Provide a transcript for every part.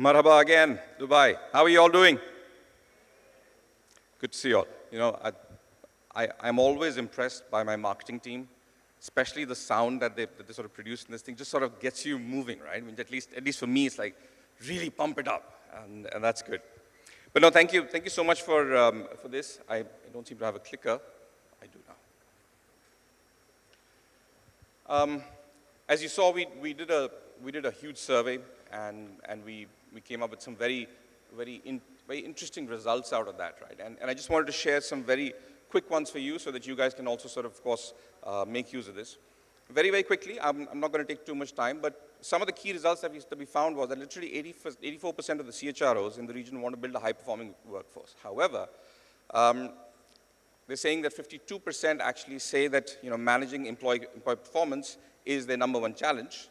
Marhaba again, Dubai. How are you all doing? Good to see you all. I'm always impressed by my marketing team, especially the sound that they sort of produce in this thing just sort of gets you moving, right? I mean, at least for me, it's like really pump it up, and that's good. But no, thank you so much for this. I don't seem to have a clicker. I do now. As you saw, we did a huge survey, and we came up with some very interesting results out of that, right? And I just wanted to share some very quick ones for you so that you guys can also sort of course, make use of this. Very quickly, I'm not going to take too much time, but some of the key results that we found was that literally 84% of the CHROs in the region want to build a high-performing workforce. However, they're saying that 52% actually say that managing employee performance is their #1 challenge.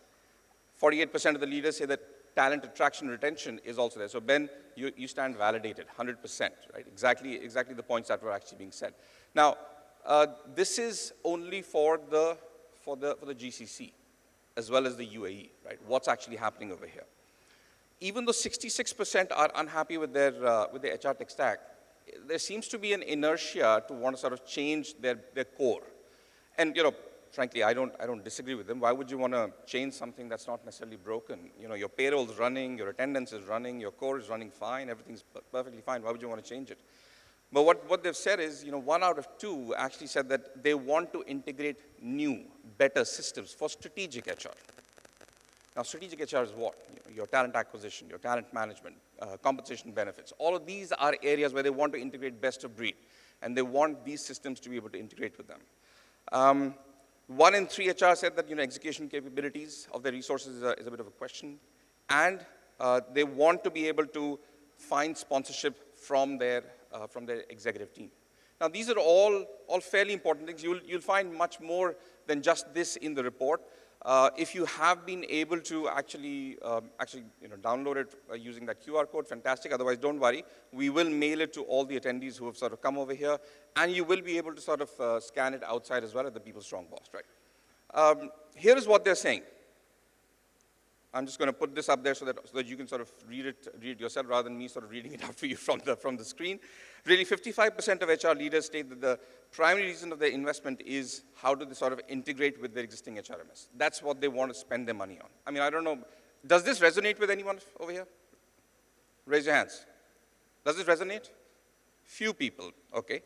48% of the leaders say that talent attraction and retention is also there. So Ben, you stand validated, 100%, right? Exactly the points that were actually being said. Now, this is only for the GCC, as well as the UAE, right? What's actually happening over here? Even though 66% are unhappy with their HR tech stack, there seems to be an inertia to want to sort of change their core. And frankly, I don't disagree with them. Why would you want to change something that's not necessarily broken? Your payroll's running, your attendance is running, your core is running fine, everything's perfectly fine. Why would you want to change it? But what they've said is, 1 out of 2 actually said that they want to integrate new, better systems for strategic HR. Now, strategic HR is what? Your talent acquisition, your talent management, compensation benefits. All of these are areas where they want to integrate best of breed, and they want these systems to be able to integrate with them. 1 in 3 HR said that execution capabilities of their resources is a bit of a question, and they want to be able to find sponsorship from their executive team. Now, these are all fairly important things. You'll find much more than just this in the report. If you have been able to actually download it using that QR code, fantastic. Otherwise, don't worry. We will mail it to all the attendees who have sort of come over here, and you will be able to sort of scan it outside as well at the People Strong Boss, right? Here is what they're saying. I'm just going to put this up there so that you can sort of read it yourself rather than me sort of reading it out for you from the screen. Really, 55% of HR leaders state that the primary reason of their investment is how do they sort of integrate with their existing HRMS. That's what they want to spend their money on. I mean, I don't know. Does this resonate with anyone over here? Raise your hands. Does this resonate? Few people, okay.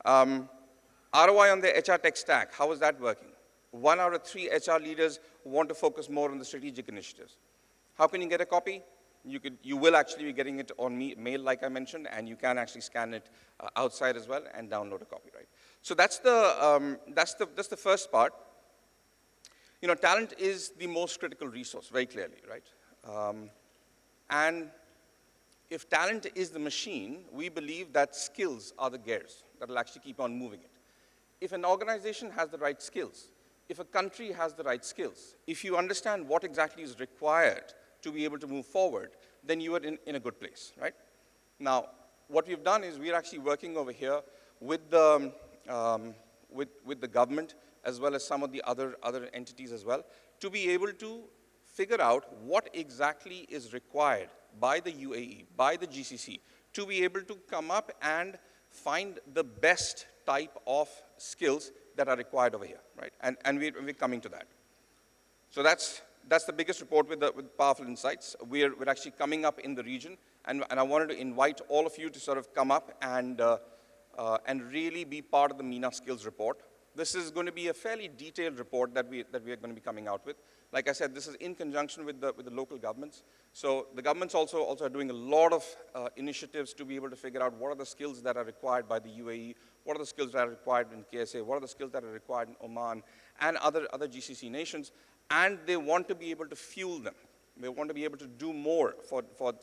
ROI on their HR tech stack, how is that working? 1 out of 3 HR leaders want to focus more on the strategic initiatives. How can you get a copy? You will actually be getting it on mail, like I mentioned, and you can actually scan it outside as well and download a copy, right? So that's the first part. Talent is the most critical resource, very clearly, right? And if talent is the machine, we believe that skills are the gears that will actually keep on moving it. If an organization has the right skills, if a country has the right skills, if you understand what exactly is required to be able to move forward, then you are in a good place, right? Now, what we've done is we're actually working over here with the government as well as some of the other entities as well to be able to figure out what exactly is required by the UAE, by the GCC, to be able to come up and find the best type of skills that are required over here, right? And we're coming to that. So that's the biggest report with powerful insights. We're actually coming up in the region, and I wanted to invite all of you to sort of come up and really be part of the MENA Skills report. This is going to be a fairly detailed report that we are going to be coming out with. Like I said, this is in conjunction with the local governments. So the governments also are doing a lot of initiatives to be able to figure out what are the skills that are required by the UAE, what are the skills that are required in KSA, what are the skills that are required in Oman, and other GCC nations, and they want to be able to fuel them. They want to be able to do more for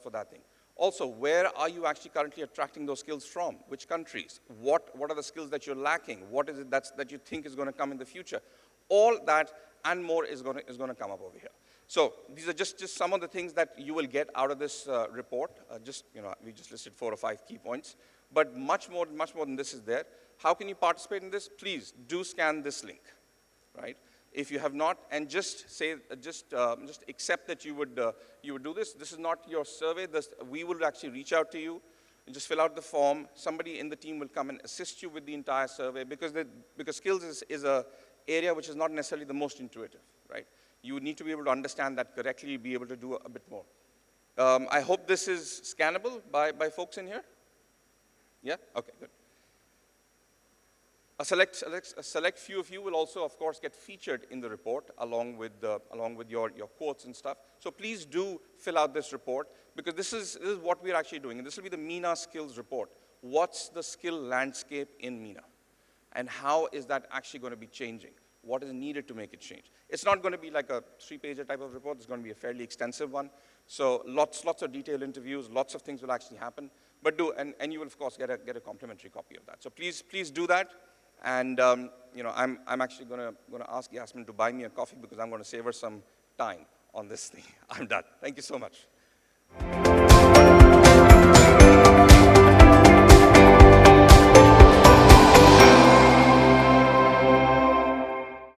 that thing. Also, where are you actually currently attracting those skills from? Which countries? What are the skills that you're lacking? What is it that you think is going to come in the future? All that and more is going to come up over here. So these are just some of the things that you will get out of this report. We just listed 4 or 5 key points, but much more than this is there. How can you participate in this? Please do scan this link, right? if you have not, and just say, just accept that you would do this. This is not your survey. We will actually reach out to you and just fill out the form. Somebody in the team will come and assist you with the entire survey because skills is a area which is not necessarily the most intuitive, right? You need to be able to understand that correctly, be able to do a bit more. I hope this is scannable by folks in here. Yeah? Okay, good. A select few of you will also, of course, get featured in the report along with your quotes and stuff. So please do fill out this report because this is what we're actually doing. And this will be the MENA skills report. What's the skill landscape in MENA? And how is that actually going to be changing? What is needed to make it change? It's not going to be like a 3-pager type of report. It's going to be a fairly extensive one. So lots of detailed interviews, lots of things will actually happen. But and you will, of course, get a complimentary copy of that. So please do that. And you know, I'm actually going to ask Yasmin to buy me a coffee because I'm going to save her some time on this thing. I'm done. Thank you so much.